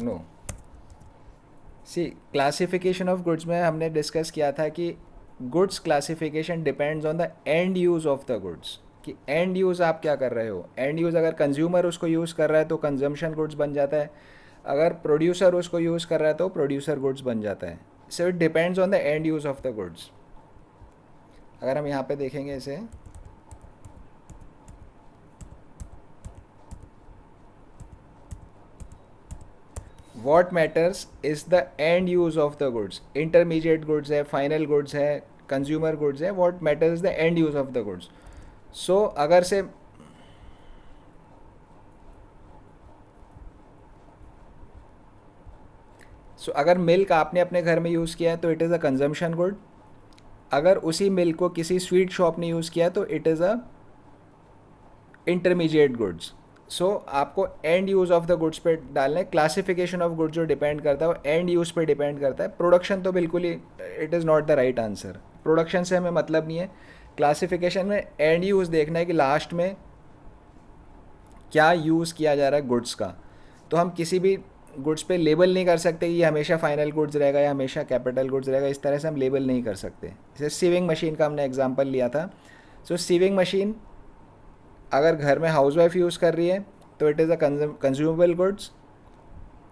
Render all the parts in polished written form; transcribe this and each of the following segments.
No, see classification of goods में हमने discuss किया था कि goods classification depends on the end use of the goods, कि एंड यूज़ आप क्या कर रहे हो। एंड यूज़ अगर कंज्यूमर उसको यूज़ कर रहा है तो कंजम्पशन गुड्स बन जाता है, अगर प्रोड्यूसर उसको यूज़ कर रहा है तो प्रोड्यूसर गुड्स बन जाता है। So it depends on the end use of the goods. अगर हम यहाँ पे देखेंगे इसे, what matters is the end use of the goods. Intermediate goods है, फाइनल गुड्स है, कंज्यूमर गुड्स है, what matters is the end use of the goods. So अगर से अगर मिल्क आपने अपने घर में यूज़ किया है तो it is a consumption good. अगर उसी मिल्क को किसी स्वीट शॉप ने यूज़ किया तो it is a intermediate goods. So आपको end use of the goods पे डालना है। क्लासिफिकेशन ऑफ गुड्स जो डिपेंड करता है वो एंड यूज़ पे डिपेंड करता है। प्रोडक्शन तो बिल्कुल ही it is not the right answer. Production से हमें मतलब नहीं है। क्लासिफिकेशन में एंड यूज़ देखना है कि लास्ट में क्या यूज़ किया जा रहा है गुड्स का। तो हम किसी भी गुड्स पे लेबल नहीं कर सकते कि ये हमेशा फाइनल गुड्स रहेगा या हमेशा कैपिटल गुड्स रहेगा। इस तरह से हम लेबल नहीं कर सकते। जैसे सीविंग मशीन का हमने एग्जांपल लिया था। सो सीविंग मशीन अगर घर में हाउसवाइफ यूज़ कर रही है तो it is a consumable goods,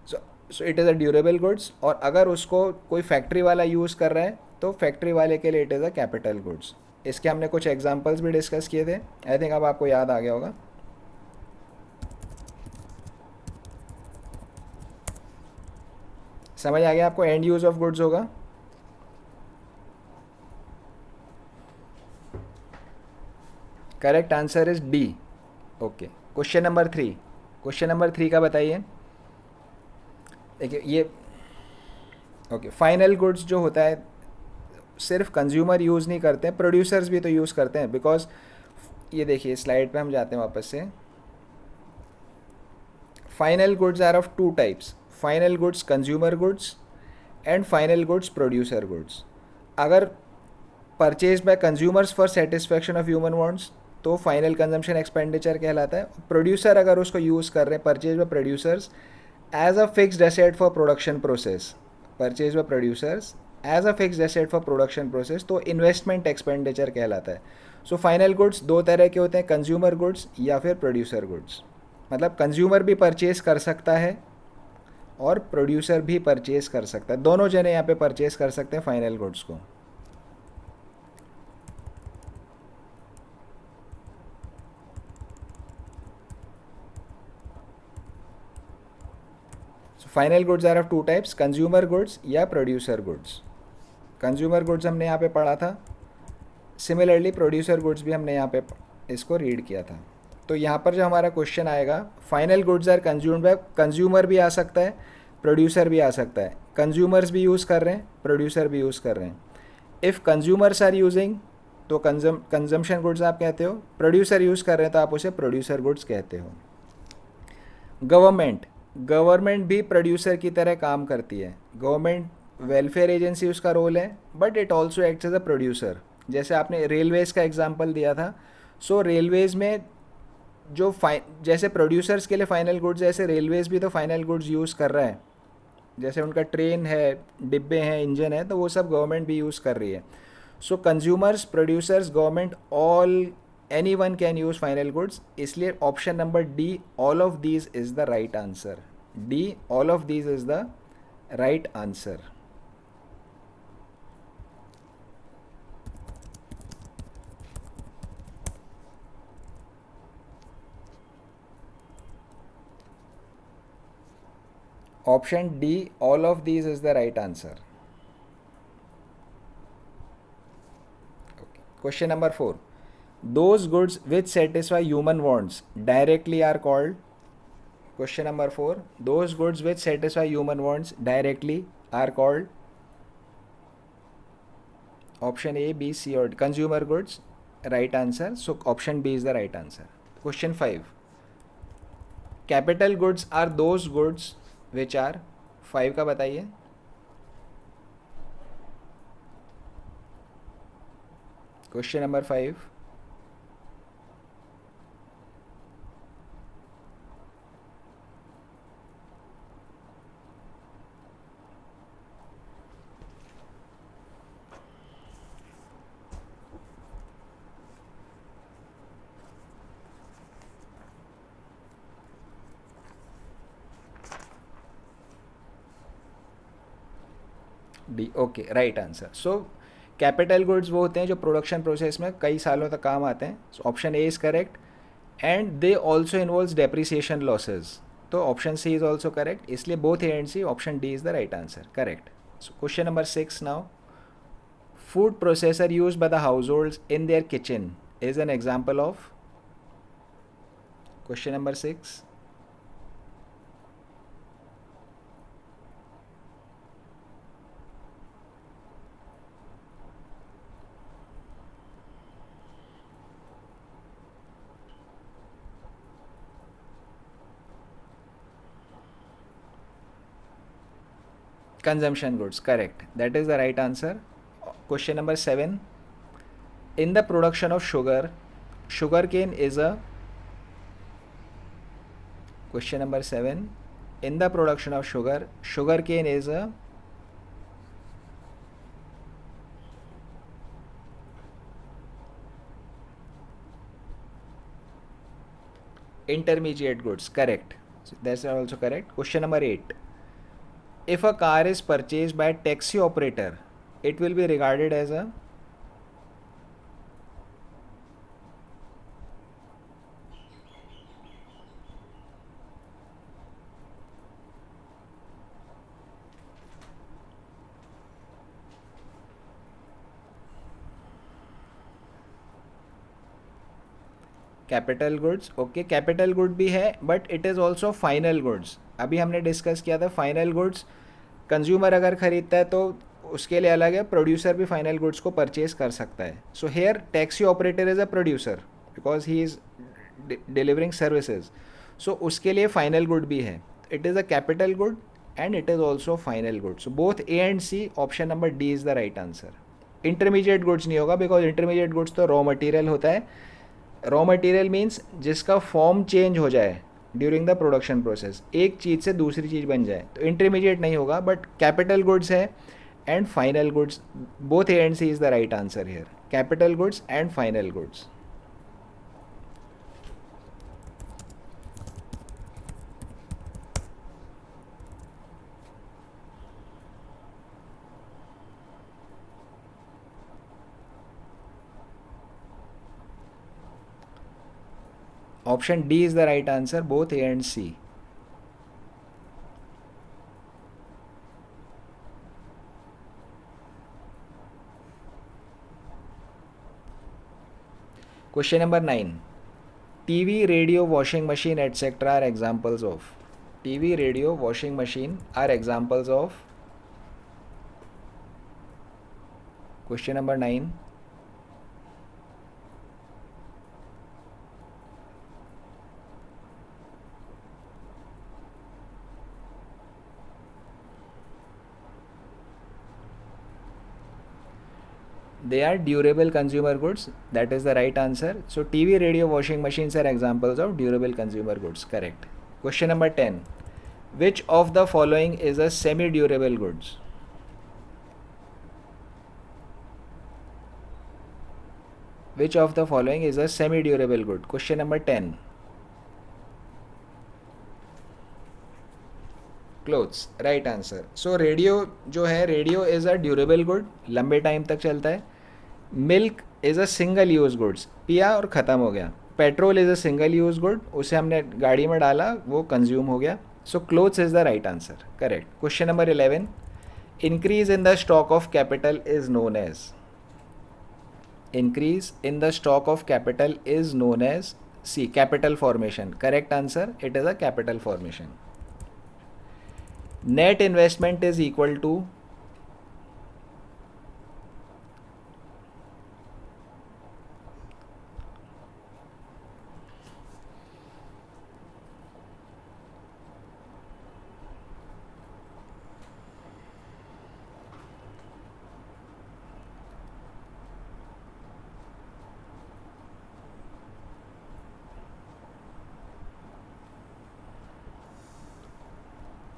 so it is a durable goods. और अगर उसको कोई फैक्ट्री वाला यूज़ कर रहा है तो फैक्ट्री वाले के लिए it is a capital goods. इसके हमने कुछ एग्जांपल्स भी डिस्कस किए थे। आई थिंक अब आपको याद आ गया होगा। समझ आ गया आपको एंड यूज़ ऑफ गुड्स होगा। Correct answer is D. Okay, question number 3। Question number 3 का बताइए। देखिए ये, ओके, फाइनल गुड्स जो होता है सिर्फ कंज्यूमर यूज़ नहीं करते हैं, प्रोड्यूसर्स भी तो यूज़ करते हैं। बिकॉज ये देखिए स्लाइड पे हम जाते हैं वापस से। Final goods are of two types, final goods consumer goods and final goods producer goods. अगर purchase by consumers for satisfaction of human wants तो फाइनल कंजम्पशन एक्सपेंडिचर कहलाता है। प्रोड्यूसर अगर उसको यूज़ कर रहे हैं, purchase by producers as a fixed asset for production process, purchase by producers as a fixed asset for production process, तो investment expenditure कहलाता है। सो फाइनल गुड्स दो तरह के होते हैं, कंज्यूमर गुड्स या फिर प्रोड्यूसर गुड्स। मतलब कंज्यूमर भी परचेज कर सकता है और प्रोड्यूसर भी परचेज कर सकता है, दोनों जने यहाँ पे परचेज कर सकते हैं फाइनल गुड्स को। Final goods are of two types, consumer goods या प्रोड्यूसर गुड्स। कंज्यूमर गुड्स हमने यहाँ पे पढ़ा था, सिमिलरली प्रोड्यूसर गुड्स भी हमने यहाँ पे इसको रीड किया था। तो यहाँ पर जो हमारा क्वेश्चन आएगा, final goods are consumed by, consumer भी आ सकता है, प्रोड्यूसर भी आ सकता है। कंज्यूमर्स भी यूज़ कर रहे हैं, प्रोड्यूसर भी यूज़ कर रहे हैं। इफ़ कंज्यूमर्स आर यूजिंग तो कंजम्पशन गुड्स आप कहते हो, प्रोड्यूसर यूज़ कर रहे हैं तो आप उसे प्रोड्यूसर गुड्स कहते हो। गवर्नमेंट, गवर्नमेंट भी प्रोड्यूसर की तरह काम करती है। गवर्नमेंट वेलफेयर एजेंसी उसका रोल है, but it also acts as a producer. जैसे आपने रेलवेज़ का एग्जांपल दिया था। सो रेलवेज़ में जो जैसे प्रोड्यूसर्स के लिए फाइनल गुड्स, ऐसे रेलवेज़ भी तो फाइनल गुड्स यूज़ कर रहा है। जैसे उनका ट्रेन है, डिब्बे हैं, इंजन है, तो वो सब गवर्नमेंट भी यूज़ कर रही है। So consumers, producers, government, all, any one can use final goods. इसलिए option number D, all of these is the right answer. D, all of these is the right answer. Option D, all of these is the right answer. Question number 4, those goods which satisfy human wants directly are called. Question number 4, those goods which satisfy human wants directly are called. Option A, B, C or D. Consumer goods, right answer. So option B is the right answer. Question 5, capital goods are those goods which are, 5 का बताइए। Question number 5, D, okay, right answer. So capital goods वो होते हैं जो production process में कई सालों तक काम आते हैं. So option A is correct. And they also involves depreciation losses. तो option C is also correct. इसलिए both A and C, option D is the right answer. Correct. So question number 6 now. Food processor used by the households in their kitchen is an example of. Question number 6. Consumption goods, correct. That is the right answer. Question number 7. In the production of sugar, sugarcane is a. Question number 7. In the production of sugar, sugarcane is a. Intermediate goods, correct. So that's also correct. Question number 8. If a car is purchased by a taxi operator, it will be regarded as a. Capital goods, okay, capital good भी है but it is also final goods. अभी हमने discuss किया था final goods consumer अगर ख़रीदता है तो उसके लिए अलग है, प्रोड्यूसर भी फाइनल गुड्स को परचेज कर सकता है. So here taxi operator is a producer because he is delivering services. So उसके लिए फाइनल गुड भी है. It is a capital good and it is also final good. So both A and C, option number D is the right answer. Intermediate goods नहीं होगा because intermediate goods तो raw material होता है. Raw material means जिसका form change हो जाए during the production process, एक चीज़ से दूसरी चीज़ बन जाए, तो इंटरमीडिएट नहीं होगा. बट कैपिटल गुड्स है and final goods, both A and C is the right answer here. Capital goods and final goods. Option D is the right answer, both A and C. Question number 9. TV, radio, washing machine, etc. are examples of. TV, radio, washing machine are examples of. Question number 9. They are durable consumer goods. That is the right answer. So TV, radio, washing machines are examples of durable consumer goods. Correct. Question number 10. Which of the following is a semi-durable goods? Which of the following is a semi-durable good? Question number 10. Clothes, right answer. So radio जो है, radio is a durable good, लंबे time तक चलता है. Milk is a single use goods, पिया और ख़त्म हो गया. Petrol is a single use good, उसे हमने गाड़ी में डाला, वो कंज्यूम हो गया. So clothes is the right answer. Correct. Question number 11. Increase in the stock of capital is known as. Increase in the stock of capital is known as C, capital formation. Correct answer, it is a capital formation. Net investment is equal to.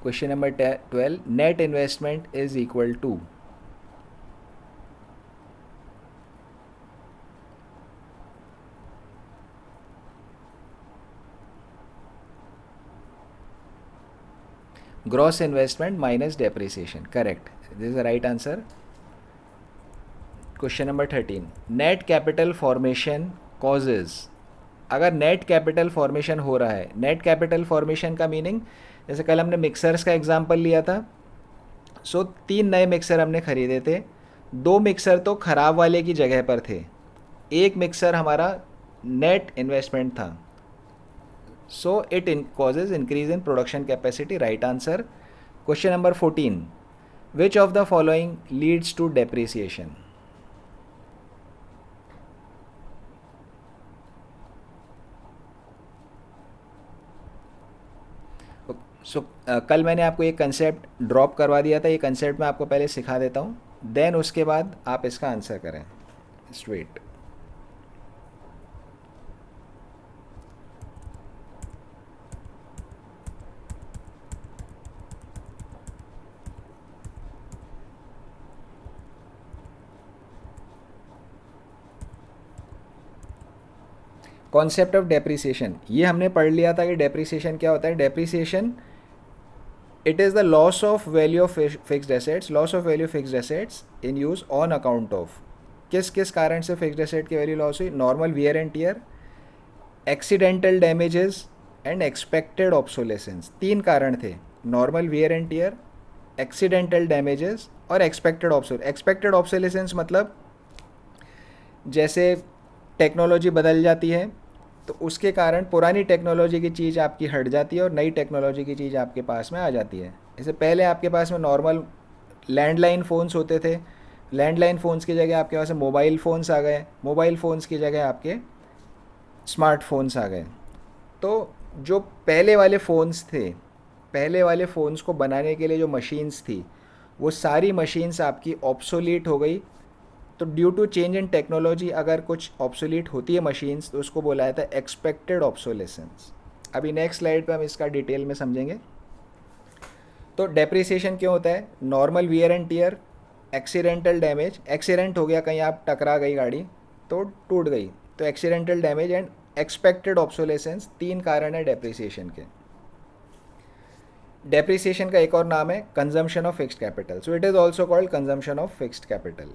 Question number 12. Net investment is equal to. Gross investment minus depreciation, correct, this is the right answer. Question number 13, net capital formation causes. अगर net capital formation हो रहा है, net capital formation का meaning, जैसे कल हमने mixers का example लिया था. सो 3 नए मिक्सर हमने खरीदे थे, 2 मिक्सर तो ख़राब वाले की जगह पर थे, एक मिक्सर हमारा नेट इन्वेस्टमेंट था. So it causes increase in production capacity, right answer. Question number 14, which of the following leads to depreciation. So कल मैंने आपको एक कंसेप्ट ड्रॉप करवा दिया था, ये कंसेप्ट मैं आपको पहले सिखा देता हूँ, देन उसके बाद आप इसका आंसर करें स्ट्रेट. कॉन्सेप्ट ऑफ डेप्रिसिएशन, ये हमने पढ़ लिया था कि डेप्रिसिएशन क्या होता है. Depreciation, it is the loss of value of fixed assets, loss of value fixed assets in use on account of. किस किस कारण से फिक्स्ड एसेट की वैल्यू लॉस हुई. Normal wear and tear, accidental damages and expected obsolescence. 3 कारण थे, normal wear and tear, accidental damages और expected obsolescence मतलब जैसे टेक्नोलॉजी बदल जाती है तो उसके कारण पुरानी टेक्नोलॉजी की चीज़ आपकी हट जाती है और नई टेक्नोलॉजी की चीज़ आपके पास में आ जाती है. जैसे पहले आपके पास में नॉर्मल लैंडलाइन फ़ोन्स होते थे, लैंडलाइन फ़ोन्स की जगह आपके पास में मोबाइल फ़ोन्स आ गए, मोबाइल फ़ोन्स की जगह आपके स्मार्टफोन्स आ गए. तो जो पहले वाले फ़ोन्स थे, पहले वाले फ़ोन्स को बनाने के लिए जो मशीन्स थी, वो सारी मशीन्स आपकी ऑब्सोलीट हो गई. तो due to change in technology अगर कुछ ऑब्सोलीट होती है मशीन्स तो उसको बोला जाता है एक्सपेक्टेड ऑब्सोलेसेंस. अभी नेक्स्ट स्लाइड पे हम इसका डिटेल में समझेंगे. तो डेप्रिसिएशन क्यों होता है. Normal wear and tear, accidental damage, accident हो गया, कहीं आप टकरा गई गाड़ी तो टूट गई, तो accidental damage and expected obsolescence, 3 कारण है डेप्रिसिएशन के. डेप्रिसिएशन का एक और नाम है consumption of fixed capital. So it is also called consumption of fixed capital.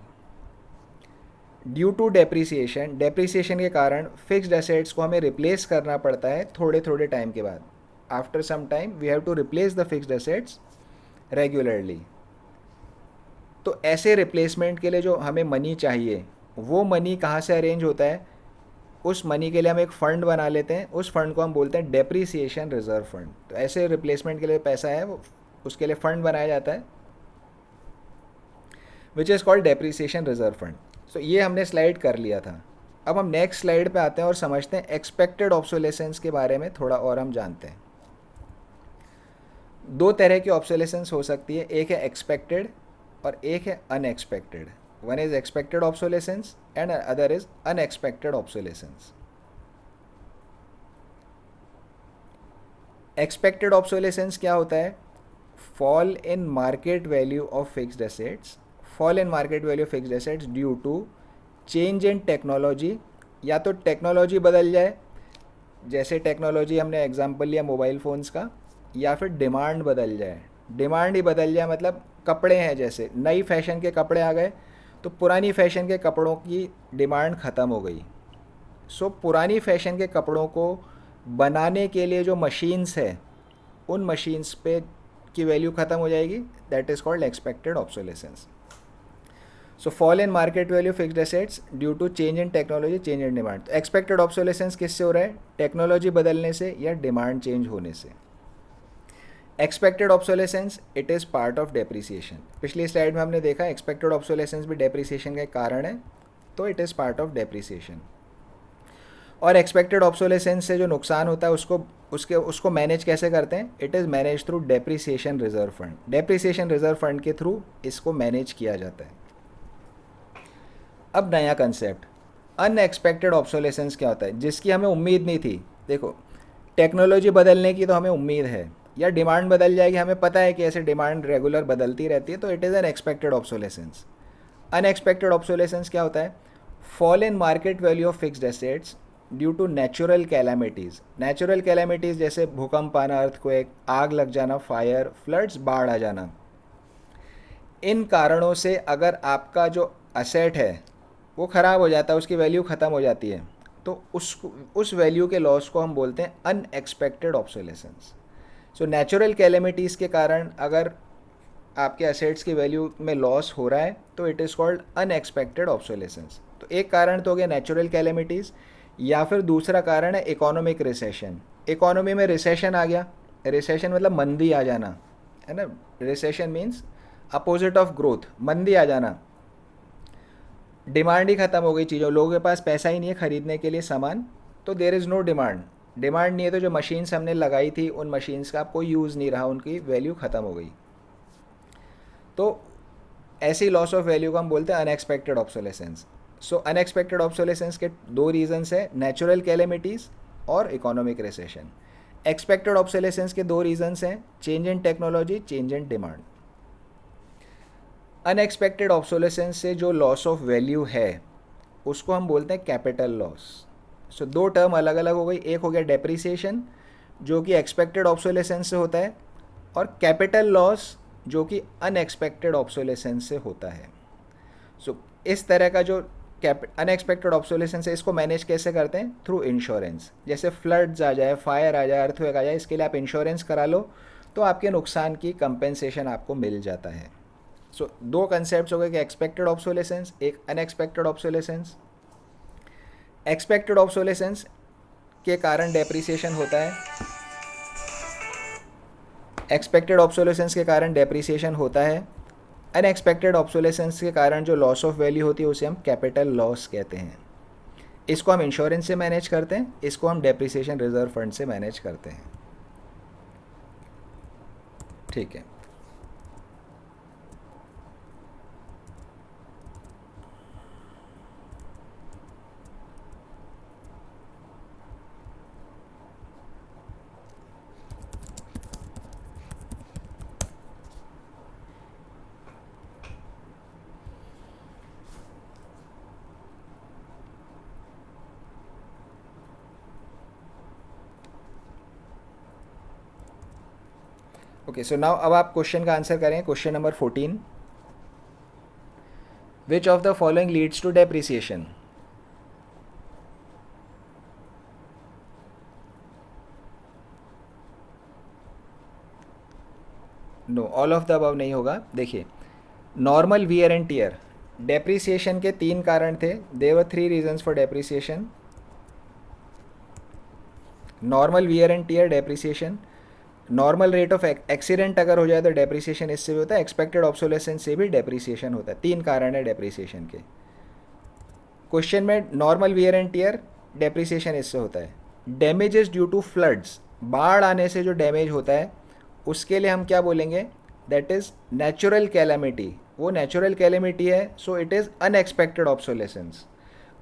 Due to depreciation, depreciation के कारण फिक्स्ड एसेट्स को हमें रिप्लेस करना पड़ता है थोड़े थोड़े टाइम के बाद. After some time we have to replace the fixed assets regularly. तो ऐसे रिप्लेसमेंट के लिए जो हमें मनी चाहिए, वो मनी कहाँ से अरेंज होता है. उस मनी के लिए हम एक फ़ंड बना लेते हैं, उस फंड को हम बोलते हैं डेप्रिसिएशन रिजर्व फंड. तो ऐसे रिप्लेसमेंट के लिए पैसा है वो, उसके लिए फ़ंड बनाया जाता है which is called depreciation reserve fund. So ये हमने स्लाइड कर लिया था. अब हम नेक्स्ट स्लाइड पे आते हैं और समझते हैं एक्सपेक्टेड ऑब्सोलेसेंस के बारे में थोड़ा और हम जानते हैं. 2 तरह की ऑब्सोलेसेंस हो सकती है, एक है एक्सपेक्टेड और एक है unexpected. One is expected obsolescence and other is unexpected obsolescence. Expected obsolescence क्या होता है. Fall in market value of fixed assets, fall in market value of fixed assets due to change in technology. या तो technology बदल जाए, जैसे technology हमने example लिया मोबाइल फ़ोन्स का, या फिर डिमांड बदल जाए. डिमांड ही बदल जाए मतलब कपड़े हैं, जैसे नई फैशन के कपड़े आ गए तो पुरानी फैशन के कपड़ों की डिमांड ख़त्म हो गई. सो पुरानी फैशन के कपड़ों को बनाने के लिए जो मशीन्स है, उन मशीन्स पे की वैल्यू ख़त्म हो जाएगी. That is called expected obsolescence. So fall in market value fixed assets due to change in technology, change in demand. तो एक्सपेक्टेड ऑब्सोलेसेंस किससे हो रहा है, टेक्नोलॉजी बदलने से या डिमांड चेंज होने से. Expected obsolescence it is part of depreciation. पिछली स्लाइड में हमने देखा एक्सपेक्टेड ऑब्सोलेसेंस भी डेप्रिसिएशन का एक कारण है, तो it is part of depreciation. और एक्सपेक्टेड ऑब्सोलेसेंस से जो नुकसान होता है उसको मैनेज कैसे करते हैं. It is manage through depreciation reserve fund. Depreciation reserve fund के थ्रू इसको मैनेज किया जाता है. अब नया कंसेप्ट अनएक्सपेक्टेड ऑब्सोलेसेंस क्या होता है, जिसकी हमें उम्मीद नहीं थी. देखो टेक्नोलॉजी बदलने की तो हमें उम्मीद है, या डिमांड बदल जाएगी, हमें पता है कि ऐसे डिमांड रेगुलर बदलती रहती है, तो it is an expected obsolescence. Unexpected obsolescence क्या होता है, fall in market value of fixed assets due to natural calamities. Natural calamities जैसे भूकंप आना, अर्थक्वेक, आग लग जाना, फायर, फ्लड्स, बाढ़ आ जाना। इन कारणों से अगर आपका जो असेट है वो ख़राब हो जाता है, उसकी वैल्यू ख़त्म हो जाती है, तो उस वैल्यू के लॉस को हम बोलते हैं unexpected obsolescence. So natural calamities के कारण अगर आपके असेट्स की वैल्यू में लॉस हो रहा है तो it is called unexpected obsolescence. तो एक कारण तो हो गया नेचुरल कैलेमिटीज़, या फिर दूसरा कारण है इकोनॉमिक रिसेशन। इकोनॉमी में रिसेशन आ गया, रिसेशन मतलब मंदी आ जाना, है ना। Recession means opposite of growth, मंदी आ जाना। डिमांड ही ख़त्म हो गई चीज़ों, लोगों के पास पैसा ही नहीं है ख़रीदने के लिए सामान, तो there is no demand. Demand नहीं है तो जो मशीन्स हमने लगाई थी उन मशीन्स का कोई यूज़ नहीं रहा, उनकी वैल्यू ख़त्म हो गई। तो ऐसी लॉस ऑफ वैल्यू को हम बोलते हैं अनएक्सपेक्टेड ऑब्सोलेसेंस। सो अनएक्सपेक्टेड ऑब्सोलेसेंस के दो रीजंस है, नेचुरल कैलेमिटीज़ और इकोनॉमिक रिसेशन। एक्सपेक्टेड ऑब्सोलेसेंस के दो रीजंस हैं, change in technology, change in demand. Unexpected obsolescence से जो लॉस ऑफ वैल्यू है उसको हम बोलते हैं कैपिटल लॉस। सो दो टर्म अलग अलग हो गई, एक हो गया डेप्रिसिएशन जो कि एक्सपेक्टेड ऑब्सोलेसेंस से होता है, और कैपिटल लॉस जो कि अनएक्सपेक्टेड ऑब्सोलेसेंस से होता है। सो इस तरह का जो अनएक्सपेक्टेड ऑब्सोलेसेंस है इसको मैनेज कैसे करते हैं? Through insurance. जैसे फ्लड्स आ जाए, फायर आ जाए, अर्थक्वेक आ जाए, इसके लिए आप इंश्योरेंस करा लो तो आपके नुकसान की कंपेंसेशन आपको मिल जाता है। सो दो कंसेप्ट हो गए कि एक्सपेक्टेड ऑब्सोलेसेंस, एक अनएक्सपेक्टेड ऑब्सोलेसेंस। एक्सपेक्टेड ऑब्सोलेसेंस के कारण डेप्रिसिएशन होता है, एक्सपेक्टेड ऑब्सोलेसेंस के कारण डेप्रिसिएशन होता है। अनएक्सपेक्टेड ऑब्सोलेसेंस के कारण जो लॉस ऑफ वैल्यू होती है उसे हम कैपिटल लॉस कहते हैं। इसको हम इंश्योरेंस से मैनेज करते हैं, इसको हम डेप्रिसिएशन रिजर्व फंड से मैनेज करते हैं। ठीक है। ओके, सो नाउ अब आप क्वेश्चन का आंसर करें। Question number 14, which of the following leads to depreciation? No, all of the above नहीं होगा। देखिए, normal wear and tear, depreciation के तीन कारण थे। There were three reasons for depreciation. Normal wear and tear, depreciation. Normal rate of accident अगर हो जाए तो डेप्रिसिएशन इससे भी होता है, एक्सपेक्टेड ऑब्सोलेसेंस से भी डेप्रिसिएशन होता है। तीन कारण है डेप्रिसिएशन के। क्वेश्चन में normal wear and tear, depreciation इससे होता है। डैमेजेस ड्यू टू फ्लड्स, बाढ़ आने से जो डैमेज होता है उसके लिए हम क्या बोलेंगे? That is natural calamity. वो नेचुरल कैलामिटी है, so it is unexpected obsolescence.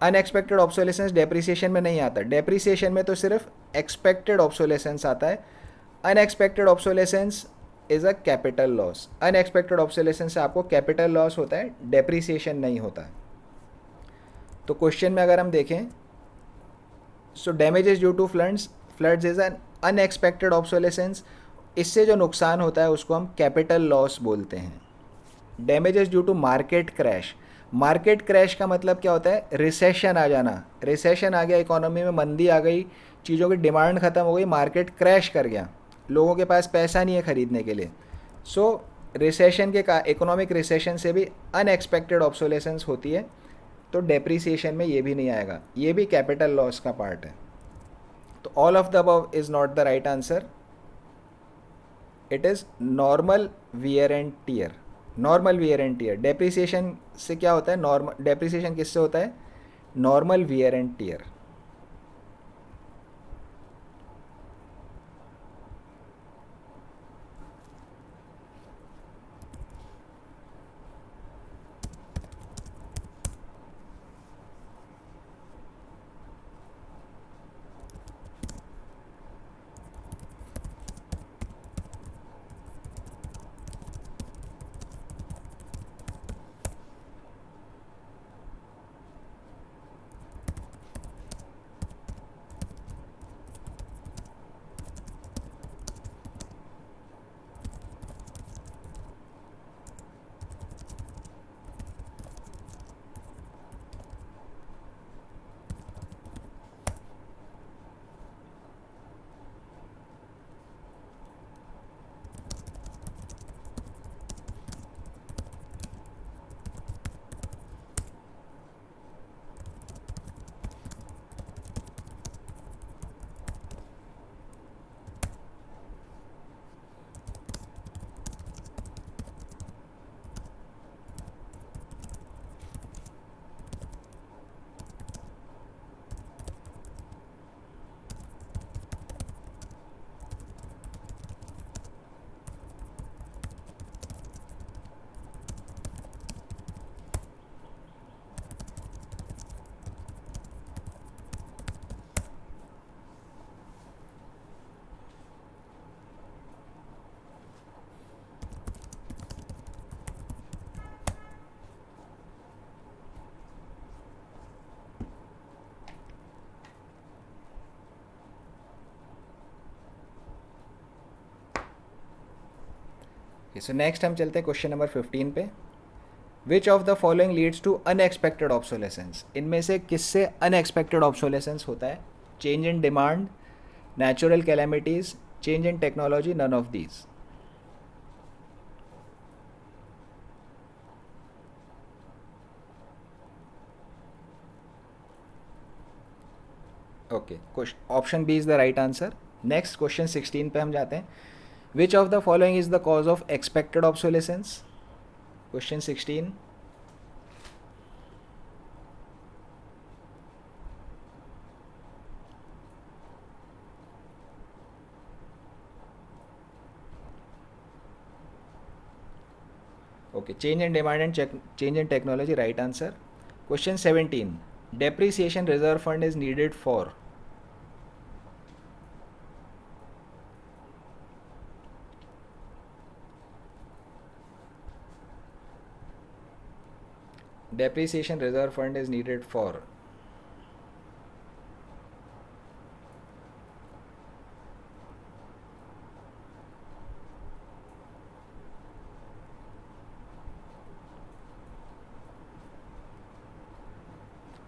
Unexpected obsolescence depreciation में नहीं आता, डेप्रिसिएशन में तो सिर्फ एक्सपेक्टेड ऑब्सोलेसेंस आता है। Unexpected obsolescence is a capital loss. Unexpected obsolescence से आपको कैपिटल लॉस होता है, डेप्रिसिएशन नहीं होता। तो क्वेश्चन में अगर हम देखें, so damages due to floods is an unexpected obsolescence. इससे जो नुकसान होता है उसको हम कैपिटल लॉस बोलते हैं। Damages due to market crash, market crash का मतलब क्या होता है? रिसेशन आ जाना। रिसेशन आ गया, इकोनॉमी में मंदी आ गई, चीज़ों की डिमांड ख़त्म हो गई, मार्केट क्रैश कर गया, लोगों के पास पैसा नहीं है ख़रीदने के लिए। सो रिसेशन के का इकोनॉमिक रिसेशन से भी अनएक्सपेक्टेड ऑब्सोलेसेंस होती है, तो डेप्रिसिएशन में ये भी नहीं आएगा, ये भी कैपिटल लॉस का पार्ट है। तो all of the above is not the right answer. It is normal wear and tear. Normal wear and tear, depreciation से क्या होता है? नॉर्मल डेप्रिसिएशन किससे होता है? Normal wear and tear. Okay, so next हम चलते हैं क्वेश्चन नंबर 15 पे. Which of the following leads to unexpected obsolescence? इनमें से किससे अनएक्सपेक्टेड ऑब्सोलेसेंस होता है? Change in demand, natural calamities, change in technology, none of these. Okay, option B is the right answer. Next question 16 पे हम जाते हैं. Which of the following is the cause of expected obsolescence? Question 16. Okay, change in demand and change in technology, right answer. Question 17. Depreciation reserve fund is needed for. Depreciation reserve fund is needed for.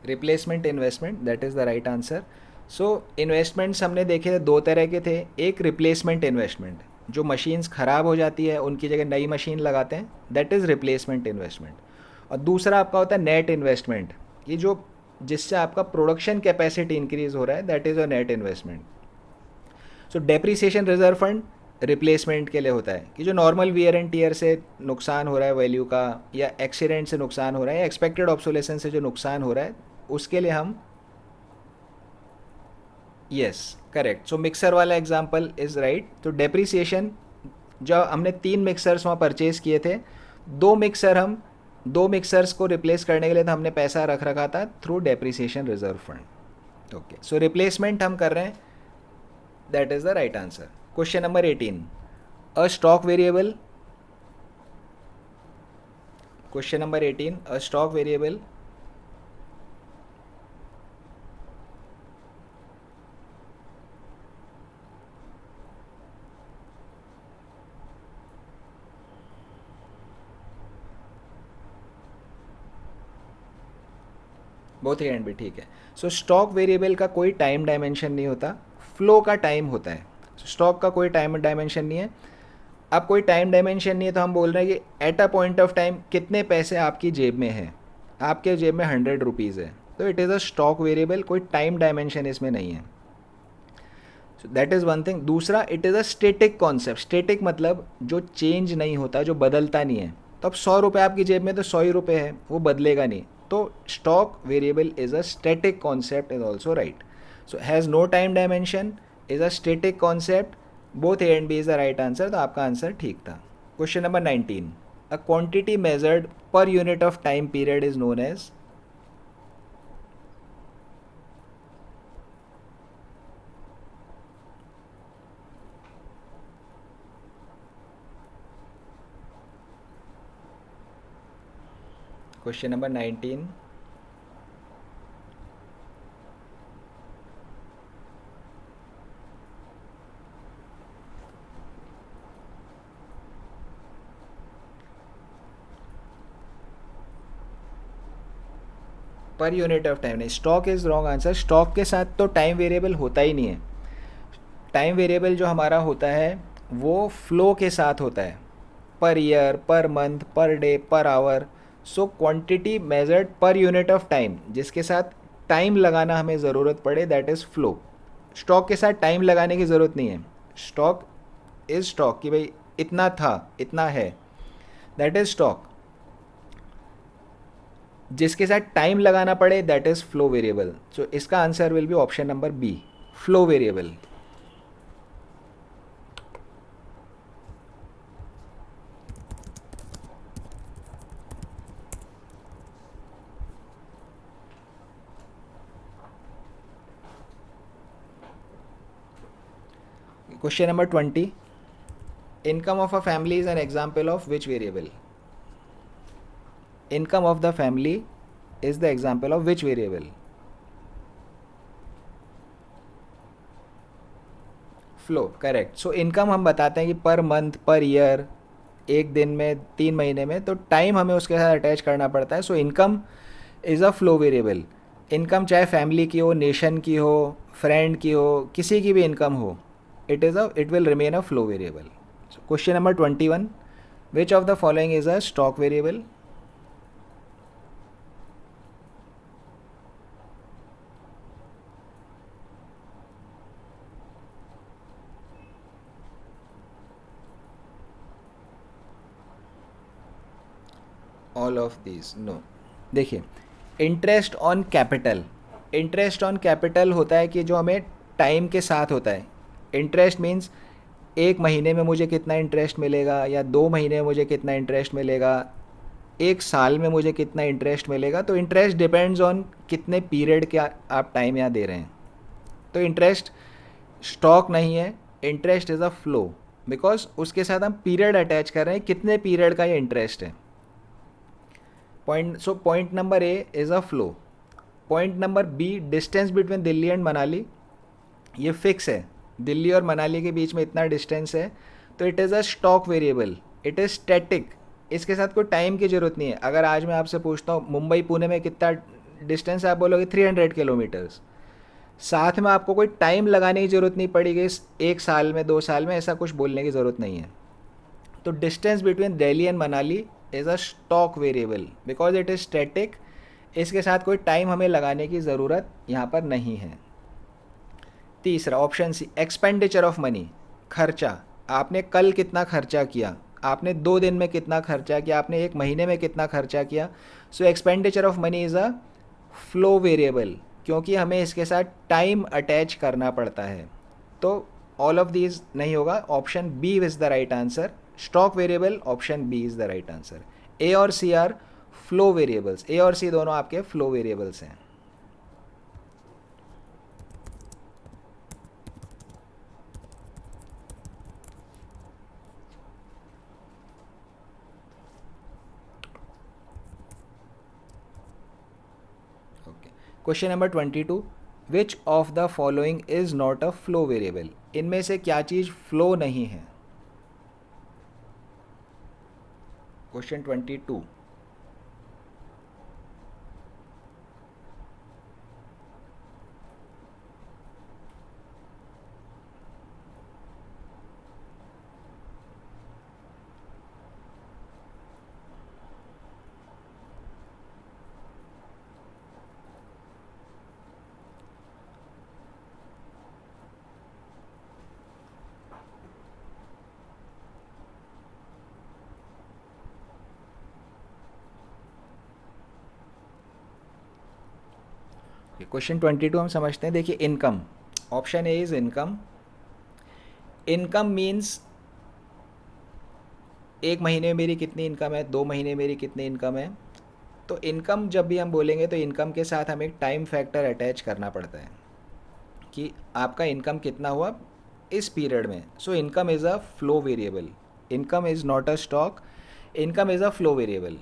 Replacement investment, that is the right answer. So investments हमने देखे थे दो तरह के थे. एक replacement investment, जो machines ख़राब हो जाती है उनकी जगह नई मशीन लगाते हैं, दैट इज़ रिप्लेसमेंट इन्वेस्टमेंट. और दूसरा आपका होता है नेट इन्वेस्टमेंट, ये जो जिससे आपका प्रोडक्शन कैपेसिटी इंक्रीज हो रहा है, that is a net investment. So depreciation reserve fund replacement के लिए होता है कि जो नॉर्मल वियर एंड टीयर से नुकसान हो रहा है वैल्यू का, या एक्सीडेंट से नुकसान हो रहा है, या एक्सपेक्टेड ऑब्सोलेसेंस से जो नुकसान हो रहा है, उसके लिए हम. Yes, correct. सो मिक्सर वाला एग्जांपल इज़ राइट. तो डेप्रिसिएशन, जब हमने 3 मिक्सर्स वहाँ परचेज़ किए थे, दो मिक्सर्स को रिप्लेस करने के लिए तो हमने पैसा रख रखा था through depreciation reserve fund. Okay, so replacement हम कर रहे हैं, that is the right answer. Question number 18. A stock variable. Question number 18. A stock variable both A and B, ठीक है. सो स्टॉक वेरिएबल का कोई टाइम डायमेंशन नहीं होता, फ्लो का टाइम होता है. स्टॉक का कोई टाइम डायमेंशन नहीं है. अब कोई टाइम डायमेंशन नहीं है तो हम बोल रहे हैं कि at a point of time कितने पैसे आपकी जेब में हैं. आपके जेब में 100 रुपीज़ है, तो it is a stock variable. कोई टाइम डायमेंशन इसमें नहीं है. So that is one thing. दूसरा, it is a static concept. Static मतलब जो चेंज नहीं होता, जो बदलता नहीं है. तो अब 100 रुपये आपकी जेब में, तो 100 ही रुपये है, वो बदलेगा नहीं. तो stock variable is a static concept, is also right. So has no time dimension, is a static concept. Both A and B is the right answer. तो आपका आंसर ठीक था. Question number 19. A quantity measured per unit of time period is known as. Question number 19. Per unit of time नहीं, stock is wrong answer. Stock के साथ तो time variable होता ही नहीं है. टाइम वेरिएबल जो हमारा होता है वो फ्लो के साथ होता है, per year, per month, per day, per hour. So quantity measured per unit of time, जिसके साथ टाइम लगाना हमें ज़रूरत पड़े, दैट इज़ फ्लो. स्टॉक के साथ टाइम लगाने की ज़रूरत नहीं है. स्टॉक इज़ स्टॉक, कि भाई इतना था, इतना है, दैट इज़ स्टॉक. जिसके साथ टाइम लगाना पड़े, that is flow variable. So इसका answer will be option number B, flow variable. Question number 20. Income of a family is an example of which variable? Income of the family is the example of which variable? Flow, correct. So income हम बताते हैं कि per month, per year, एक दिन में, 3 महीने में, तो टाइम हमें उसके साथ अटैच करना पड़ता है. So income is a flow variable. Income चाहे फैमिली की हो, नेशन की हो, फ्रेंड की हो, किसी की भी इनकम हो, it will remain a flow variable. Question number 21, which of the following is a stock variable? All of these no. देखिए, interest on capital. Interest on capital होता है कि जो हमें टाइम के साथ होता है. इंटरेस्ट मीन्स 1 महीने में मुझे कितना इंटरेस्ट मिलेगा, या 2 महीने में मुझे कितना इंटरेस्ट मिलेगा, 1 साल में मुझे कितना इंटरेस्ट मिलेगा. तो इंटरेस्ट डिपेंड्स ऑन कितने पीरियड के आप टाइम यहाँ दे रहे हैं. तो इंटरेस्ट स्टॉक नहीं है, interest is a flow, because उसके साथ हम पीरियड अटैच कर रहे हैं, कितने पीरियड का ये इंटरेस्ट है. Point number A is a flow. Point number B, distance between Delhi and Manali, ये फिक्स है. दिल्ली और मनाली के बीच में इतना डिस्टेंस है, तो it is a stock variable. It is static. इसके साथ कोई टाइम की ज़रूरत नहीं है. अगर आज मैं आपसे पूछता हूँ मुंबई पुणे में कितना डिस्टेंस है, आप बोलोगे 300 किलोमीटर्स. साथ में आपको कोई टाइम लगाने की ज़रूरत नहीं पड़ेगी. 1 साल में, 2 साल में, ऐसा कुछ बोलने की ज़रूरत नहीं है. तो distance between Delhi and Manali is a stock variable because it is static. इसके साथ कोई टाइम हमें लगाने की ज़रूरत यहाँ पर नहीं है. तीसरा option C, expenditure of money. खर्चा. आपने कल कितना खर्चा किया, आपने 2 दिन में कितना खर्चा किया, आपने 1 महीने में कितना खर्चा किया. सो expenditure of money is a flow variable, क्योंकि हमें इसके साथ टाइम अटैच करना पड़ता है. तो ऑल ऑफ दीज नहीं होगा. Option B is the right answer. Stock variable, option B is the right answer. A और C are flow variables. A और सी दोनों आपके फ्लो वेरिएबल्स हैं. Okay. Question number 22, which of the following is not a flow variable? इनमें से क्या चीज़ फ्लो नहीं है? क्वेश्चन 22. क्वेश्चन 22 हम समझते हैं. देखिए, income. Option A is income. Income means 1 महीने में मेरी कितनी इनकम है, 2 महीने मेरी कितनी इनकम है. तो इनकम जब भी हम बोलेंगे तो इनकम के साथ हमें एक टाइम फैक्टर अटैच करना पड़ता है कि आपका इनकम कितना हुआ इस पीरियड में. So income is a flow variable. Income is not a stock. Income is a flow variable.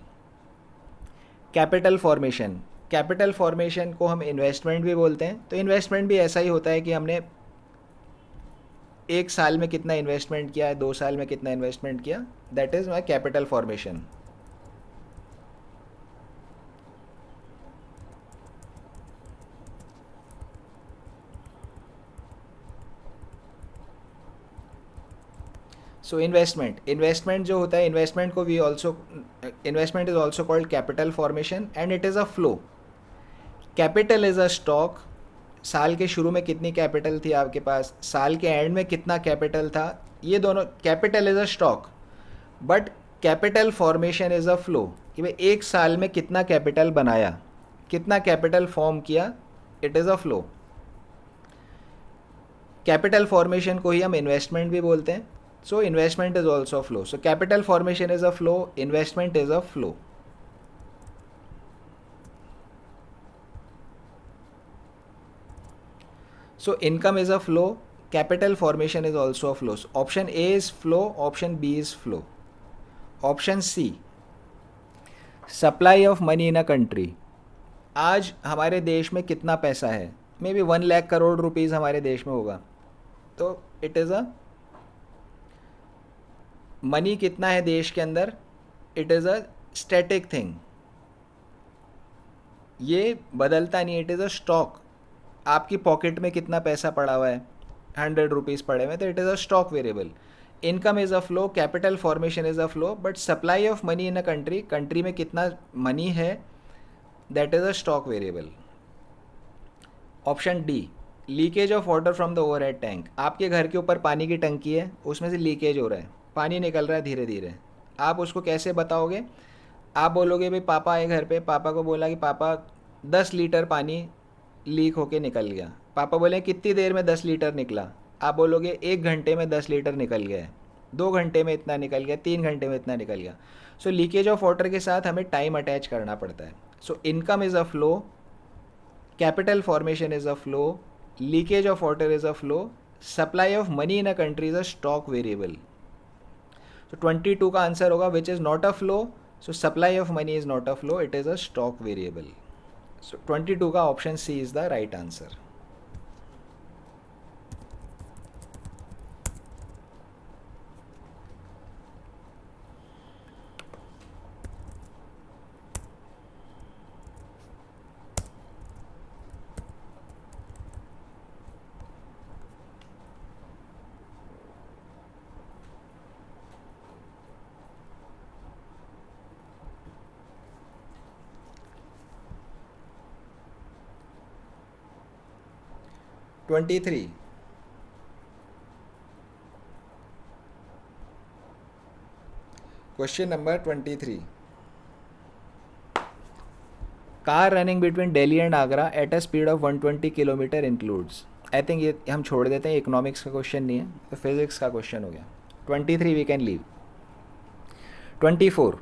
Capital formation. Capital formation को हम इन्वेस्टमेंट भी बोलते हैं. तो इन्वेस्टमेंट भी ऐसा ही होता है कि हमने 1 साल में कितना इन्वेस्टमेंट किया है, 2 साल में कितना इन्वेस्टमेंट किया. That is my capital formation. So investment जो होता है, इन्वेस्टमेंट को we also, investment is also called capital formation and it is a flow. Capital is a stock. साल के शुरू में कितनी कैपिटल थी आपके पास, साल के एंड में कितना कैपिटल था, ये दोनों. Capital is a stock, but capital formation is a flow, कि भाई 1 साल में कितना कैपिटल बनाया, कितना कैपिटल फॉर्म किया. It is a flow. Capital formation को ही हम इन्वेस्टमेंट भी बोलते हैं. So investment is also flow. So capital formation is a flow, investment is a flow. So income is a flow, capital formation is also a flow. Option A is flow, option B is flow. Option C, supply of money in a country. आज हमारे देश में कितना पैसा है, may be 1 lakh crore rupees हमारे देश में होगा. तो इट इज़ अ मनी कितना है देश के अंदर, it is a static thing, ये बदलता नहीं, इट इज़ अ स्टॉक। आपकी पॉकेट में कितना पैसा पड़ा हुआ है, 100 रुपीज़ पड़े हुए, तो it is a stock variable. Income is a flow, capital formation is a flow, but supply of money in a country, country में कितना मनी है, that is a stock variable. Option D, leakage of water from the overhead tank. आपके घर के ऊपर पानी की टंकी है, उसमें से लीकेज हो रहा है, पानी निकल रहा है धीरे धीरे, आप उसको कैसे बताओगे? आप बोलोगे भाई पापा आए घर पे, पापा को बोला कि पापा 10 लीटर पानी लीक होके निकल गया। पापा बोले कितनी देर में 10 लीटर निकला? आप बोलोगे 1 घंटे में 10 लीटर निकल गया है, 2 घंटे में इतना निकल गया, 3 घंटे में इतना निकल गया। सो लीकेज ऑफ वाटर के साथ हमें टाइम अटैच करना पड़ता है। So income is a flow, capital formation is a flow, leakage of water is a flow, supply of money in a country is a stock variable. So 22 का answer होगा which is not a flow, so supply of money is not a flow, it is a stock variable. So 22 का option C is the right answer. Twenty three, question number 23, car running between Delhi and Agra at a speed of 120 kilometre includes. I think ये हम छोड़ देते हैं, economics का question नहीं है, तो फिजिक्स का क्वेश्चन हो गया। 23 we can leave. 24,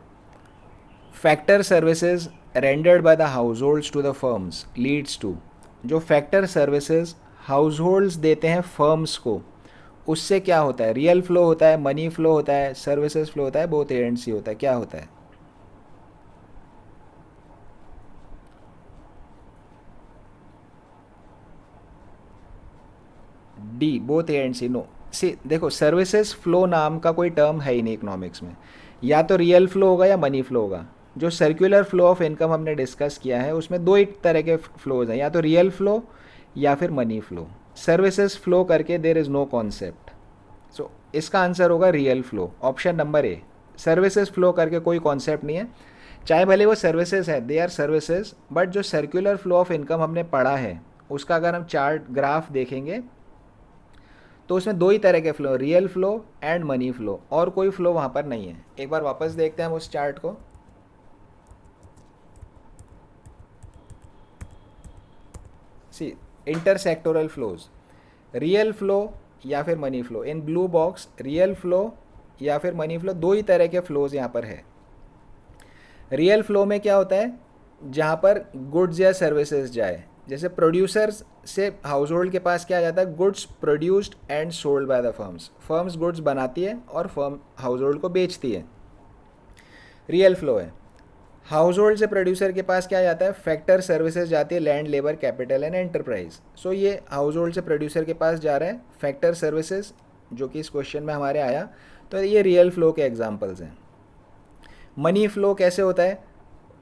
factor services rendered by the households to the firms leads to. जो फैक्टर सर्विसेज हाउस होल्ड्स देते हैं फर्म्स को, उससे क्या होता है? रियल फ्लो होता है, मनी फ्लो होता है, सर्विसेज फ्लो होता है, बोथ ए एंड सी होता है, क्या होता है? D, both A and C. No, C देखो, सर्विसेज फ्लो नाम का कोई टर्म है ही नहीं इकोनॉमिक्स में, या तो रियल फ्लो होगा या मनी फ्लो होगा। जो सर्कुलर फ्लो ऑफ इनकम हमने डिस्कस किया है उसमें दो ही तरह के फ्लोज हैं, या तो रियल फ्लो या फिर मनी फ्लो। सर्विसेज फ्लो करके देर इज़ नो कॉन्सेप्ट। सो इसका आंसर होगा real flow, option number A. Services flow करके कोई कॉन्सेप्ट नहीं है, चाहे भले वो सर्विसेज है, दे आर सर्विसेज, बट जो सर्कुलर फ्लो ऑफ इनकम हमने पढ़ा है उसका अगर हम चार्ट ग्राफ देखेंगे तो उसमें दो ही तरह के flow, real flow and money flow, और कोई फ्लो वहाँ पर नहीं है। एक बार वापस देखते हैं हम उस चार्ट को। सी, इंटरसेक्टोरल फ्लोज, रियल फ्लो या फिर money flow, in blue box real flow या फिर मनी फ्लो, दो ही तरह के फ्लोज यहाँ पर है। रियल फ्लो में क्या होता है? जहाँ पर गुड्स या सर्विसेज जाए, जैसे प्रोड्यूसर्स से हाउस होल्ड के पास क्या आ जाता है? Goods produced and sold by the firms. Firms goods बनाती है और फर्म हाउस होल्ड को बेचती है, रियल फ्लो है। हाउस होल्ड से प्रोड्यूसर के पास क्या जाता है? फैक्टर सर्विसेज जाती है, land, labour, capital and enterprise. So ये हाउस होल्ड से प्रोड्यूसर के पास जा रहा है फैक्टर सर्विसेज, जो कि इस क्वेश्चन में हमारे आया, तो ये रियल फ्लो के एग्जाम्पल्स हैं। मनी फ्लो कैसे होता है?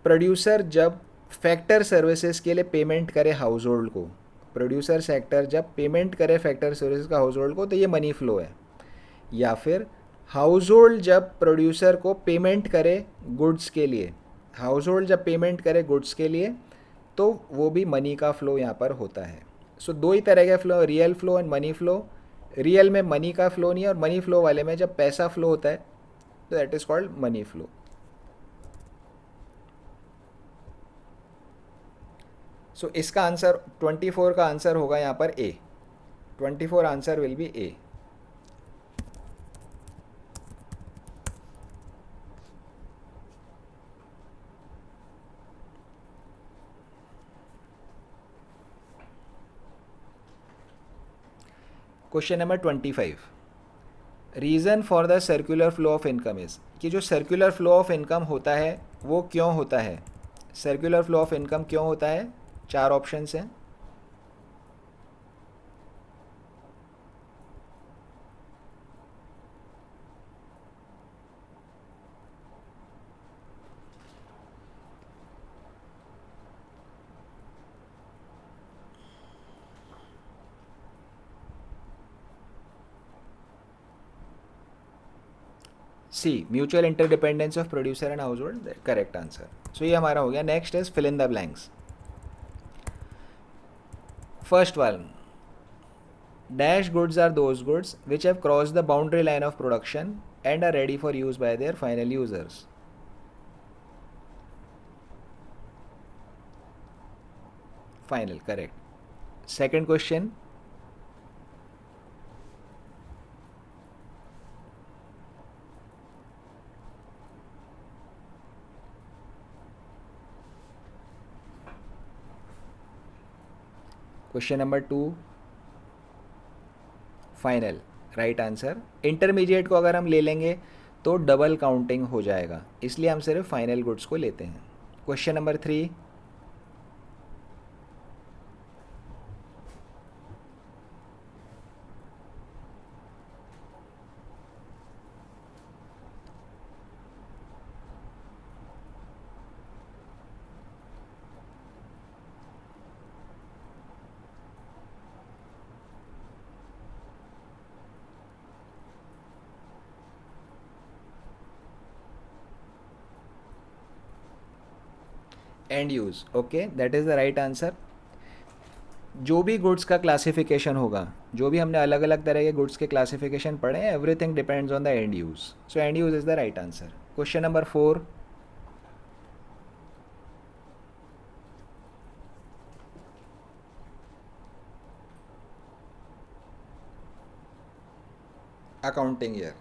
प्रोड्यूसर जब फैक्टर सर्विसेज के लिए पेमेंट करे हाउस होल्ड को, प्रोड्यूसर सेक्टर जब पेमेंट करे फैक्टर सर्विसेज का हाउस होल्ड को, तो ये मनी फ्लो है। या फिर हाउस होल्ड जब प्रोड्यूसर को पेमेंट करे गुड्स के लिए, हाउस होल्ड जब पेमेंट करे गुड्स के लिए, तो वो भी मनी का फ्लो यहाँ पर होता है। सो दो ही तरह के flow, real flow and money flow. Real में मनी का फ्लो नहीं है, और मनी फ्लो वाले में जब पैसा फ्लो होता है तो that is called money flow. So इसका आंसर 24 का आंसर होगा यहाँ पर A. 24 answer will be A. Question number 25, reason for the circular flow of income is, कि जो सर्कुलर फ्लो ऑफ इनकम होता है वो क्यों होता है? सर्कुलर फ्लो ऑफ इनकम क्यों होता है? चार ऑप्शंस हैं। C mutual interdependence of producer and household, correct answer. So ये हमारा हो गया. Next is fill in the blanks. First one, dash goods are those goods which have crossed the boundary line of production and are ready for use by their final users. Final, correct. Second question, question number 2, final, right answer. Intermediate को अगर हम ले लेंगे तो double counting हो जाएगा, इसलिए हम सिर्फ फाइनल गुड्स को लेते हैं. Question number 3, and use. Okay, that is the right answer. जो भी गुड्स का क्लासिफिकेशन होगा, जो भी हमने अलग अलग तरह के गुड्स के क्लासिफिकेशन पढ़े हैं, everything depends on the end use. So and use is the right answer. Question number 4, accounting year,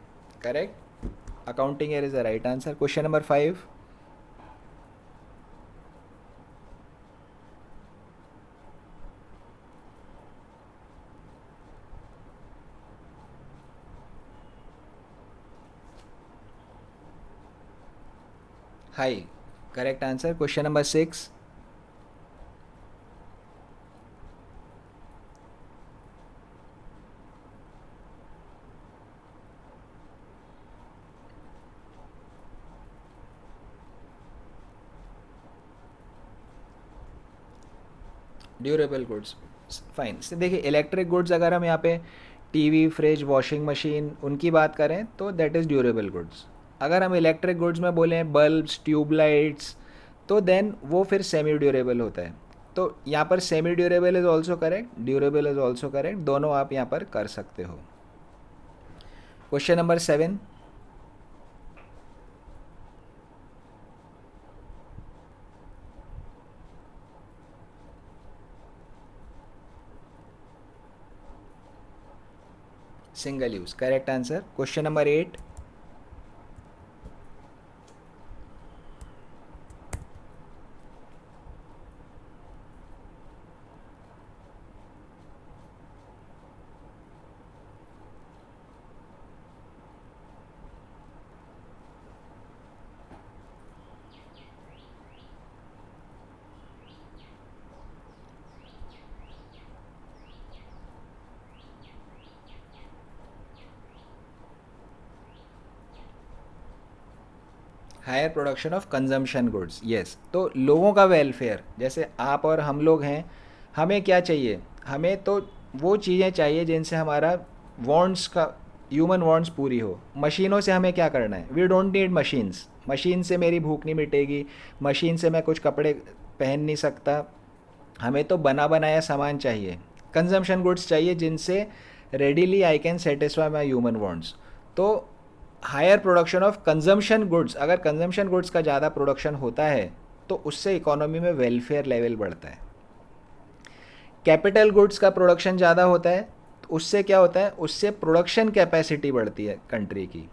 correct. Accounting year is the right answer. Question number 5, high, correct answer. Question number 6, durable goods. Fine. से देखिए, electric goods अगर हम यहाँ पे TV, fridge, washing machine उनकी बात करें तो दैट इज़ ड्यूरेबल गुड्स. अगर हम इलेक्ट्रिक गुड्स में बोलें बल्ब्स, ट्यूबलाइट्स, तो देन वो फिर सेमी ड्यूरेबल होता है. तो यहाँ पर semi durable is also correct, durable is also correct, दोनों आप यहाँ पर कर सकते हो. Question number 7, single use, correct answer. Question number 8, higher production of consumption goods. Yes, तो लोगों का वेलफेयर, जैसे आप और हम लोग हैं, हमें क्या चाहिए? हमें तो वो चीज़ें चाहिए जिनसे हमारा वांट्स का, ह्यूमन वांट्स पूरी हो. मशीनों से हमें क्या करना है? We don't need machines. Machine से मेरी भूख नहीं मिटेगी, मशीन से मैं कुछ कपड़े पहन नहीं सकता. हमें तो बना बनाया सामान चाहिए, कंजम्पशन गुड्स चाहिए जिनसे readily I can satisfy my human wants. तो higher production of consumption goods, अगर कंजम्पशन गुड्स का ज़्यादा प्रोडक्शन होता है तो उससे इकोनॉमी में वेलफेयर लेवल बढ़ता है. कैपिटल गुड्स का प्रोडक्शन ज़्यादा होता है तो उससे क्या होता है? उससे प्रोडक्शन कैपेसिटी बढ़ती है कंट्री की.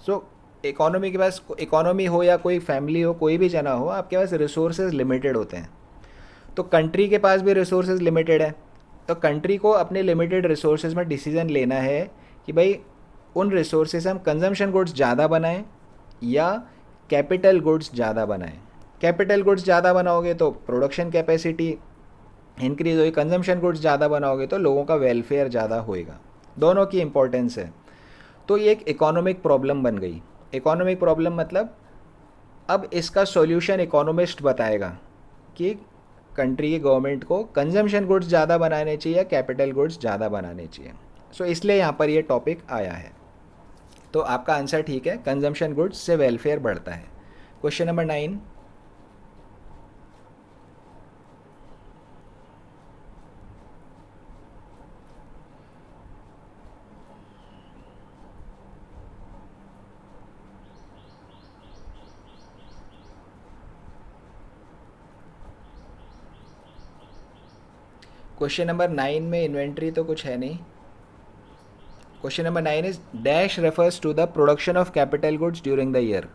सो इकोनॉमी के पास, इकोनॉमी हो या कोई फैमिली हो, कोई भी जना हो, आपके पास रिसोर्सेज लिमिटेड होते हैं. तो कंट्री के पास भी रिसोर्सेज लिमिटेड है, तो कंट्री को अपने लिमिटेड रिसोर्सेज में डिसीजन लेना है कि भाई उन रिसोर्सेज से हम कंजम्पशन गुड्स ज़्यादा बनाएं या कैपिटल गुड्स ज़्यादा बनाएं. कैपिटल गुड्स ज़्यादा बनाओगे तो प्रोडक्शन कैपेसिटी इंक्रीज़ होगी, कंजम्पशन गुड्स ज़्यादा बनाओगे तो लोगों का वेलफेयर ज़्यादा होएगा. दोनों की इंपॉर्टेंस है. तो ये एक इकोनॉमिक प्रॉब्लम बन गई. इकोनॉमिक प्रॉब्लम मतलब अब इसका सॉल्यूशन इकोनॉमिस्ट बताएगा कि कंट्री की गवर्नमेंट को कंजम्पशन गुड्स ज़्यादा बनाने चाहिए या कैपिटल गुड्स ज़्यादा बनाने चाहिए. सो इसलिए यहाँ पर ये टॉपिक आया है. तो आपका आंसर ठीक है, कंजम्पशन गुड्स से वेलफेयर बढ़ता है। Question number 9। क्वेश्चन नंबर 9 में इन्वेंट्री तो कुछ है नहीं। Question number 9 is dash refers to the production of capital goods during the year.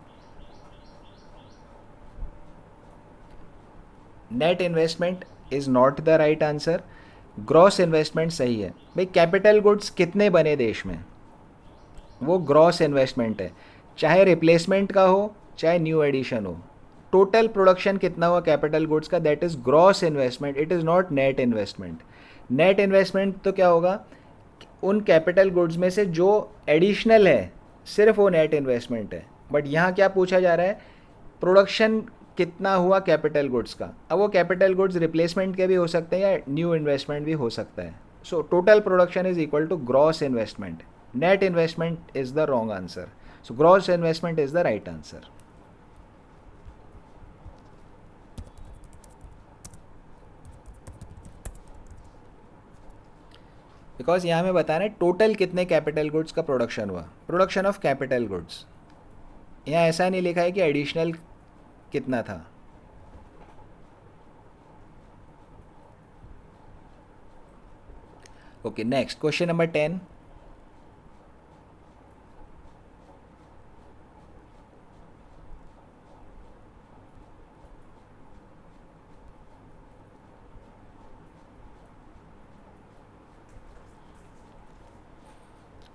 Net investment is not the right answer, gross investment सही है। भाई कैपिटल गुड्स कितने बने देश में, वो ग्रॉस इन्वेस्टमेंट है, चाहे रिप्लेसमेंट का हो चाहे न्यू एडिशन हो। टोटल प्रोडक्शन कितना हुआ कैपिटल गुड्स का, that is gross investment, it is not net investment. Net investment तो क्या होगा, उन कैपिटल गुड्स में से जो एडिशनल है सिर्फ वो नेट इन्वेस्टमेंट है। बट यहाँ क्या पूछा जा रहा है, प्रोडक्शन कितना हुआ कैपिटल गुड्स का। अब वो कैपिटल गुड्स रिप्लेसमेंट के भी हो सकते हैं या न्यू इन्वेस्टमेंट भी हो सकता है। So total production is equal to gross investment, net investment is the wrong answer. So gross investment is the right answer. Because यहाँ में बताना है टोटल कितने कैपिटल गुड्स का प्रोडक्शन हुआ, प्रोडक्शन ऑफ कैपिटल गुड्स। यहाँ ऐसा नहीं लिखा है कि एडिशनल कितना था। Okay next question number 10।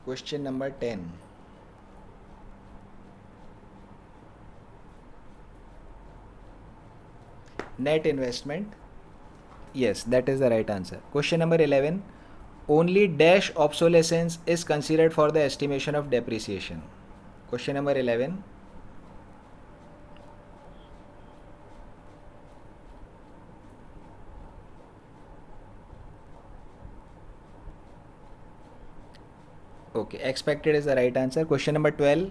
Question number 10। Net investment, yes that is the right answer. Question number 11, only dash obsolescence is considered for the estimation of depreciation. Question number 11। okay, expected is the right answer. Question number 12।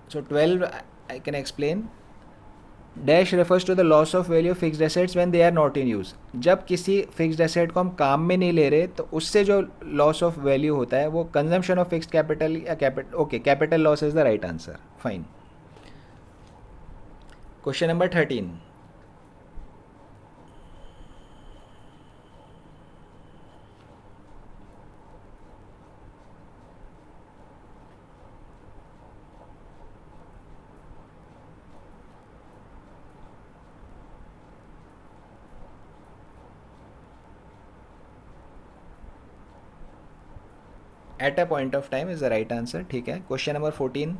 so 12 I can explain। Dash refers to the loss of value fixed assets when they are not in use. जब किसी fixed asset को हम काम में नहीं ले रहे तो उससे जो लॉस ऑफ वैल्यू होता है वो कंजम्पशन ऑफ फिक्स्ड कैपिटल या capital. Okay capital loss is the right answer, fine. Question number 13। At a point of time is the right answer, ठीक है। Question number 14।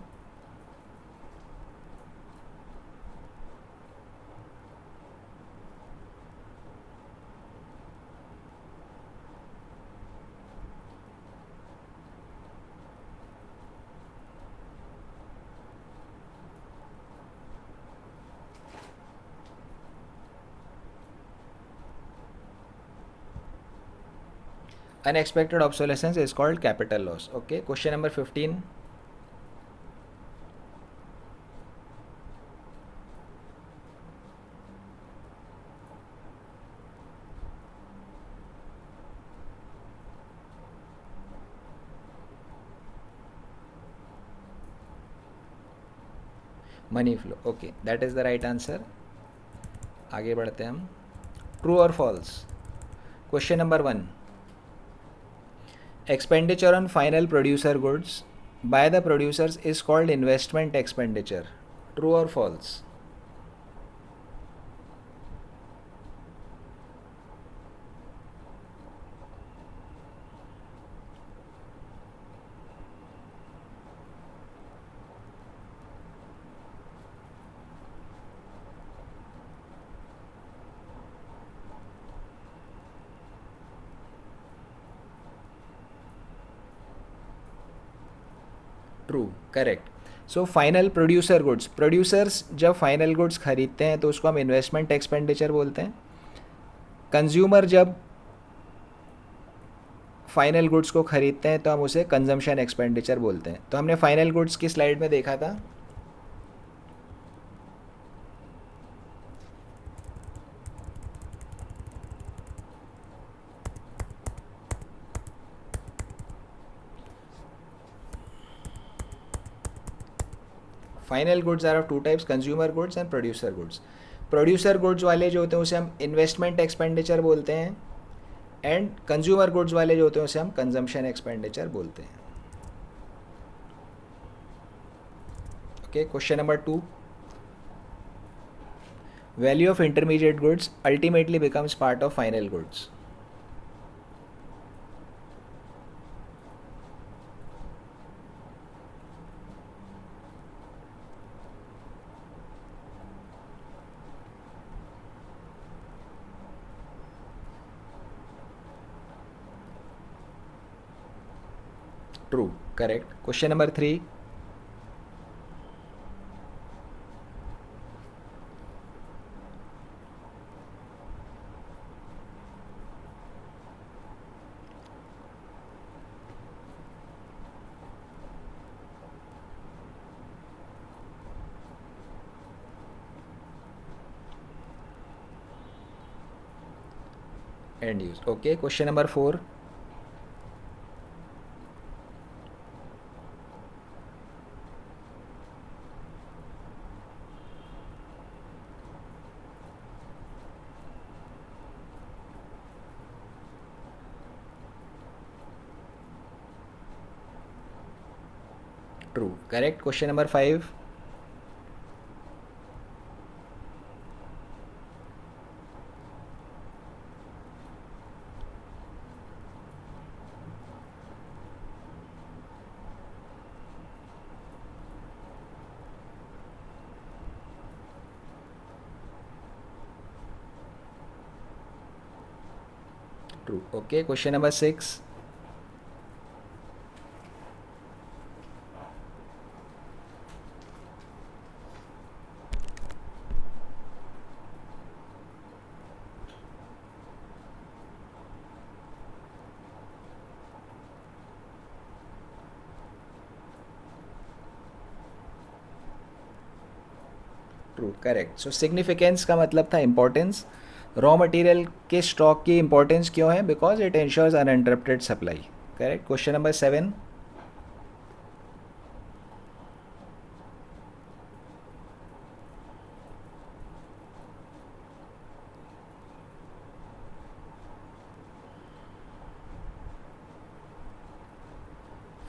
Unexpected obsolescence is called capital loss. Okay, question number 15। Money flow, okay that is the right answer. आगे बढ़ते हैं हम, true और false. Question number 1, expenditure on final producer goods by the producers is called investment expenditure. True or false? True, correct. So final producer goods, producers जब final goods खरीदते हैं तो उसको हम इन्वेस्टमेंट एक्सपेंडिचर बोलते हैं। कंज्यूमर जब फाइनल गुड्स को खरीदते हैं तो हम उसे कंजम्पशन एक्सपेंडिचर बोलते हैं। तो हमने फाइनल गुड्स की स्लाइड में देखा था, final goods are of two types, consumer goods and producer goods. Producer goods वाले जो होते हैं उसे हम इन्वेस्टमेंट एक्सपेंडिचर बोलते हैं, एंड कंज्यूमर गुड्स वाले जो होते हैं उसे हम कंजम्पशन एक्सपेंडिचर बोलते हैं। Okay, question number 2, value of intermediate goods ultimately becomes part of final goods. True, correct. Question number 3, end use. Okay, question number 4, true, correct. Question number 5, true. Okay, question number 6, true, correct. So significance का मतलब था importance. Raw material के stock की importance क्यों है? Because it ensures uninterrupted supply. Correct. Question number 7,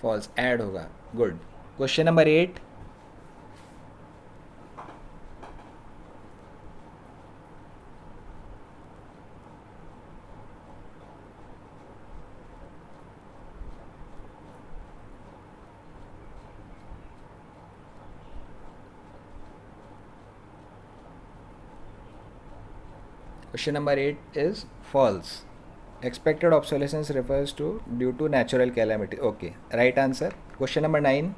false, add होगा। Good. Question number 8, question number 8 is false. Expected obsolescence refers to due to natural calamity. Okay, right answer. Question number 9,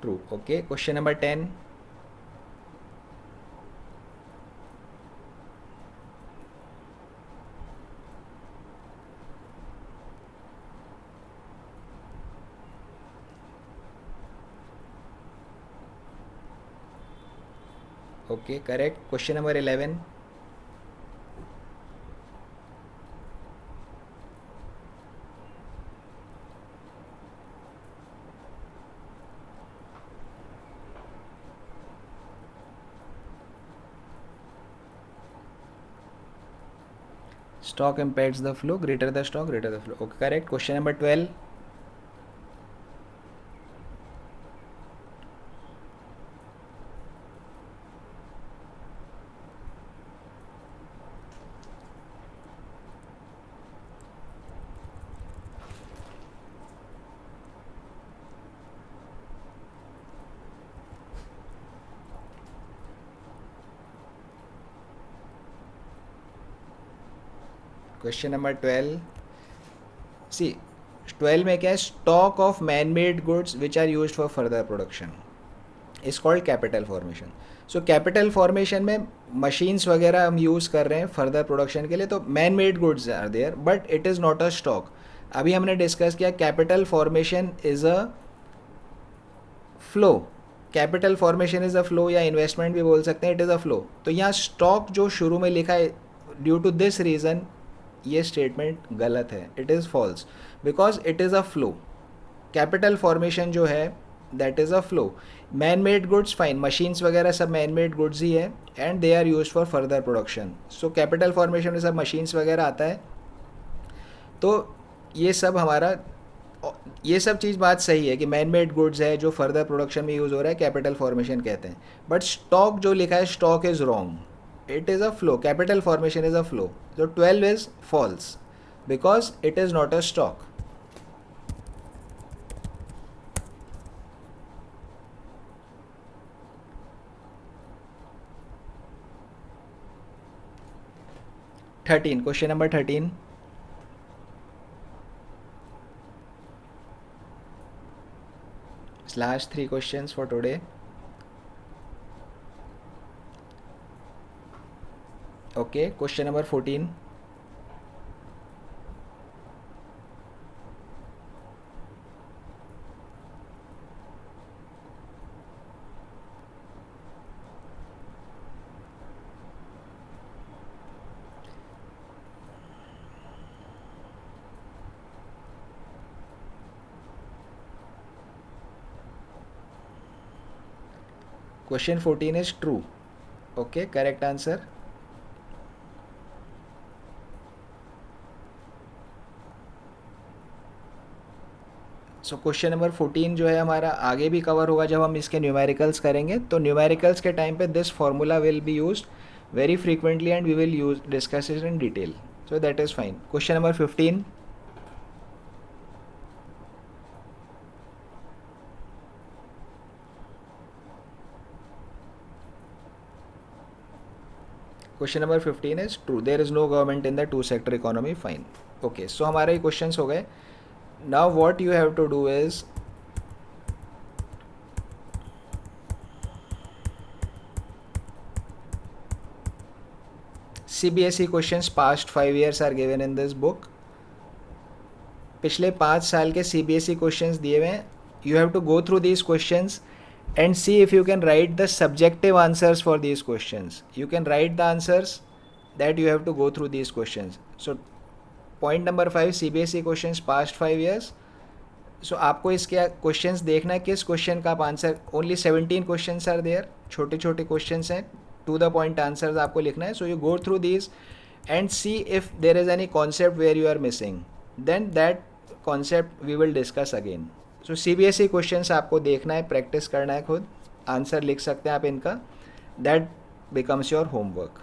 true. Okay, question number 10, okay, correct. Question number 11, stock impacts the flow, greater the stock, greater the flow. Okay, correct. Question number 12, question number 12, C 12 में क्या है, stock of man made goods which are use for further production is called capital formation. So capital formation में machines वगैरह हम use कर रहे हैं further production के लिए, तो man made goods are there but it is not a stock. अभी हमने डिस्कस किया capital formation is a flow. Capital formation is a flow, या इन्वेस्टमेंट भी बोल सकते हैं, इट इज़ अ फ्लो. तो यहाँ स्टॉक जो शुरू में लिखा है, ड्यू टू दिस रीज़न ये स्टेटमेंट गलत है, it is false, because it is a flow. Capital formation जो है that is a flow. Man made goods fine, machines वगैरह सब मैन मेड गुड्स ही है and they are use for further production. So capital formation में सब machines वगैरह आता है. तो ये सब हमारा, ये सब चीज़ बात सही है कि मैन मेड गुड्स है जो फर्दर प्रोडक्शन में यूज़ हो रहा है, कैपिटल फॉर्मेशन कहते हैं. बट स्टॉक जो लिखा है, stock is wrong, it is a flow. Capital formation is a flow. तो 12 is false because it is not a stock. Thirteen, question number 13. Last three questions for today. Okay, question number 14. Question 14 is true. Okay, correct answer. So question number 14 जो है हमारा आगे भी cover होगा जब हम इसके न्यूमेरिकल्स करेंगे. तो न्यूमेरिकल्स के टाइम पे this formula will be used very frequently and we will use discuss it in detail. So that is fine. Question number 15. Question number 15 is true, there is no government in the two sector economy. Fine. Okay, so हमारे ये questions हो गए. Now what you have to do is, CBSE questions past 5 years are given in this book. पिछले 5 साल के CBSE questions दिए हुए हैं. You have to go through these questions and see if you can write the subjective answers for these questions. You can write the answers that you have to go through these questions. So point number 5, CBSE questions past 5 years. So आपको इसके questions देखना है, किस question का आप answer, only 17 questions are there, छोटे छोटे questions हैं, टू द पॉइंट आंसर्स आपको लिखना है. So you go through these and see if there is any concept where you are missing, then that concept we will discuss again. So CBSE questions आपको देखना है, practice करना है, खुद answer लिख सकते हैं आप इनका. That becomes your homework.